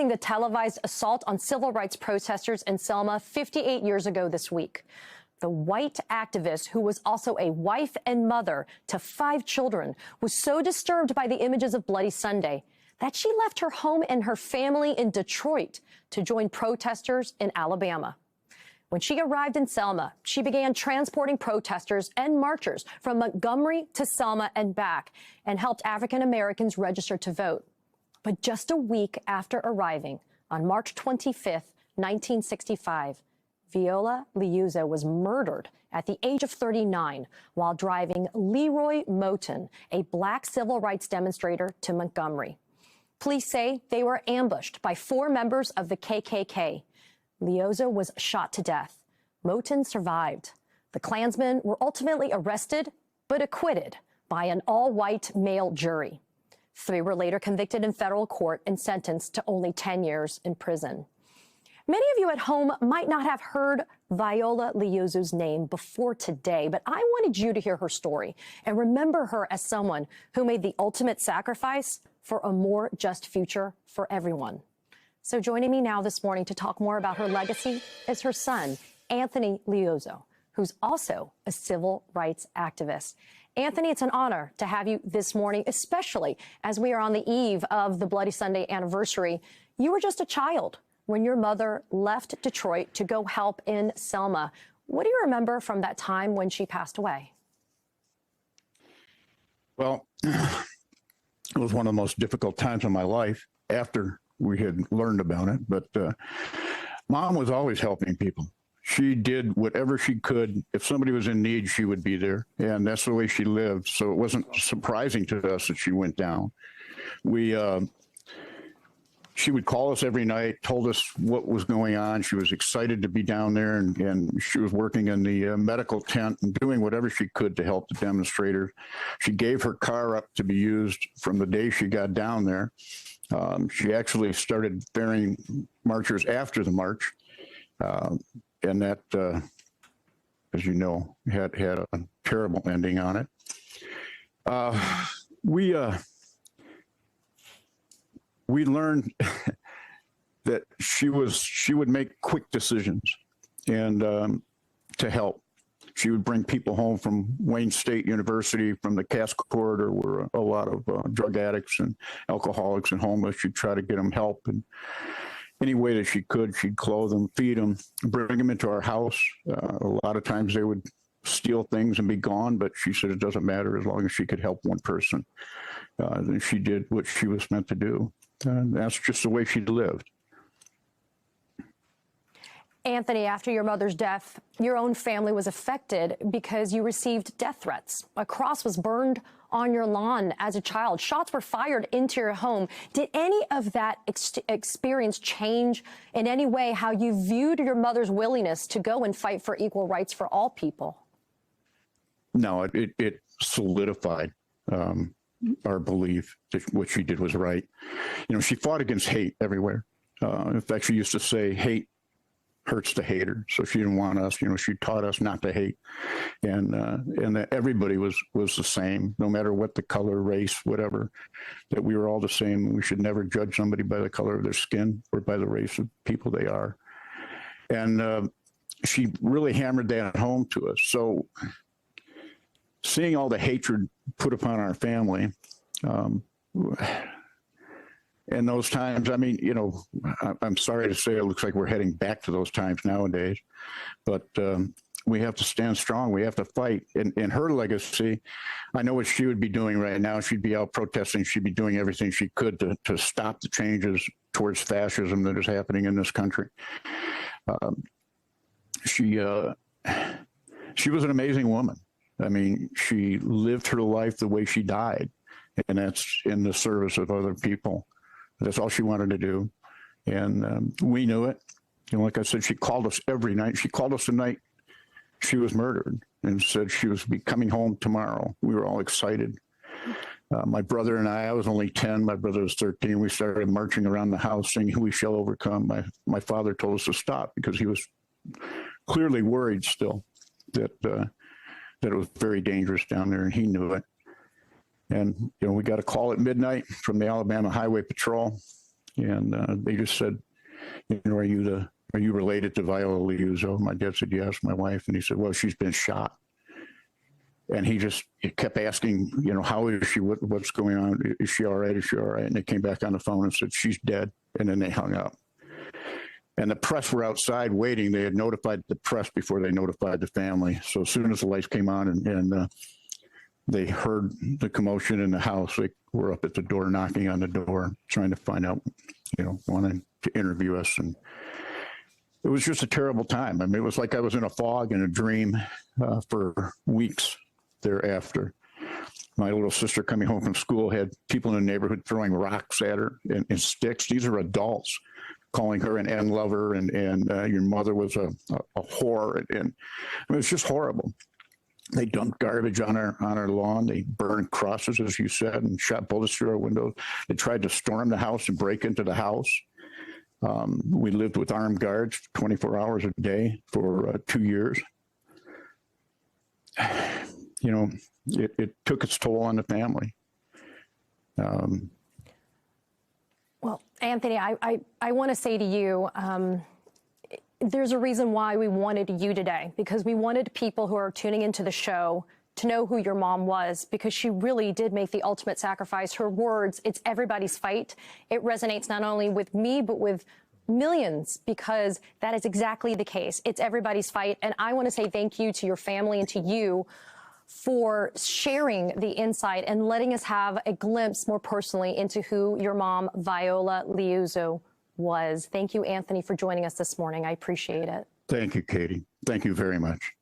facing the televised assault on civil rights protesters in Selma 58 years ago this week. The white activist, who was also a wife and mother to 5 children, was so disturbed by the images of Bloody Sunday that she left her home and her family in Detroit to join protesters in Alabama. When she arrived in Selma, she began transporting protesters and marchers from Montgomery to Selma and back and helped African Americans register to vote. But just a week after arriving, on March 25th, 1965, Viola Liuzzo was murdered at the age of 39 while driving Leroy Moton, a black civil rights demonstrator, to Montgomery. Police say they were ambushed by 4 members of the KKK. Liuzzo was shot to death. Moton survived. The Klansmen were ultimately arrested but acquitted by an all-white male jury. 3 were later convicted in federal court and sentenced to only 10 years in prison. Many of you at home might not have heard Viola Liuzzo's name before today, but I wanted you to hear her story and remember her as someone who made the ultimate sacrifice for a more just future for everyone. So joining me now this morning to talk more about her legacy is her son, Anthony Liuzzo, who's also a civil rights activist. Anthony, it's an honor to have you this morning, especially as we are on the eve of the Bloody Sunday anniversary. You were just a child when your mother left Detroit to go help in Selma. What do you remember from that time when she passed away? Well, it was one of the most difficult times of my life after we had learned about it. But Mom was always helping people. She did whatever she could. If somebody was in need, she would be there. And that's the way she lived. So it wasn't surprising to us that she went down. She would call us every night, told us what was going on. She was excited to be down there, and she was working in the medical tent and doing whatever she could to help the demonstrators. She gave her car up to be used from the day she got down there. She actually started ferrying marchers after the march, and that, as you know, had a terrible ending on it. We learned that she would make quick decisions and to help. She would bring people home from Wayne State University, from the Cass Corridor, where a lot of drug addicts and alcoholics and homeless. She'd try to get them help, and any way that she could, she'd clothe them, feed them, bring them into our house. A lot of times they would steal things and be gone, but she said it doesn't matter as long as she could help one person. Then she did what she was meant to do. That's just the way she lived. Anthony, after your mother's death, your own family was affected because you received death threats. A cross was burned on your lawn as a child. Shots were fired into your home. Did any of that experience change in any way how you viewed your mother's willingness to go and fight for equal rights for all people? No, it solidified our belief that what she did was right. You know, she fought against hate everywhere. In fact, she used to say, hate hurts the hater. So she didn't want us, she taught us not to hate. And that everybody was the same, no matter what the color, race, whatever, that we were all the same. We should never judge somebody by the color of their skin or by the race of people they are. And she really hammered that home to us. So seeing all the hatred put upon our family, in those times, I mean, I'm sorry to say it looks like we're heading back to those times nowadays, but we have to stand strong. We have to fight. In her legacy, I know what she would be doing right now. She'd be out protesting. She'd be doing everything she could to stop the changes towards fascism that is happening in this country. She was an amazing woman. I mean, she lived her life the way she died, and that's in the service of other people. That's all she wanted to do, and we knew it. Like I said, she called us every night. She called us the night she was murdered and said she was coming home tomorrow. We were all excited. My brother and I was only 10. My brother was 13. We started marching around the house singing "We Shall Overcome." My father told us to stop because he was clearly worried still that it was very dangerous down there, and he knew it. And, we got a call at midnight from the Alabama Highway Patrol. And they just said, you know, are you related to Viola Liuzzo? My dad said, yes, my wife. And he said, well, she's been shot. And he kept asking, you know, how is she? What's going on? Is she all right? Is she all right? And they came back on the phone and said, she's dead. And then they hung up. And the press were outside waiting. They had notified the press before they notified the family. So as soon as the lights came on and they heard the commotion in the house, they were up at the door, knocking on the door, trying to find out, you know, wanting to interview us. And it was just a terrible time. I mean, it was like I was in a fog and a dream for weeks thereafter. My little sister coming home from school had people in the neighborhood throwing rocks at her and sticks. These are adults calling her an N-lover and your mother was a whore. And I mean, it was just horrible. They dumped garbage on our lawn. They burned crosses, as you said, and shot bullets through our windows. They tried to storm the house and break into the house. We lived with armed guards 24 hours a day for 2 years. You know, it took its toll on the family. Well, Anthony, I want to say to you, there's a reason why we wanted you today, because we wanted people who are tuning into the show to know who your mom was, because she really did make the ultimate sacrifice. Her words, it's everybody's fight. It resonates not only with me, but with millions, because that is exactly the case. It's everybody's fight. And I want to say thank you to your family and to you for sharing the insight and letting us have a glimpse more personally into who your mom, Viola Liuzzo, was. Thank you, Anthony, for joining us this morning. I appreciate it. Thank you, Katie. Thank you very much.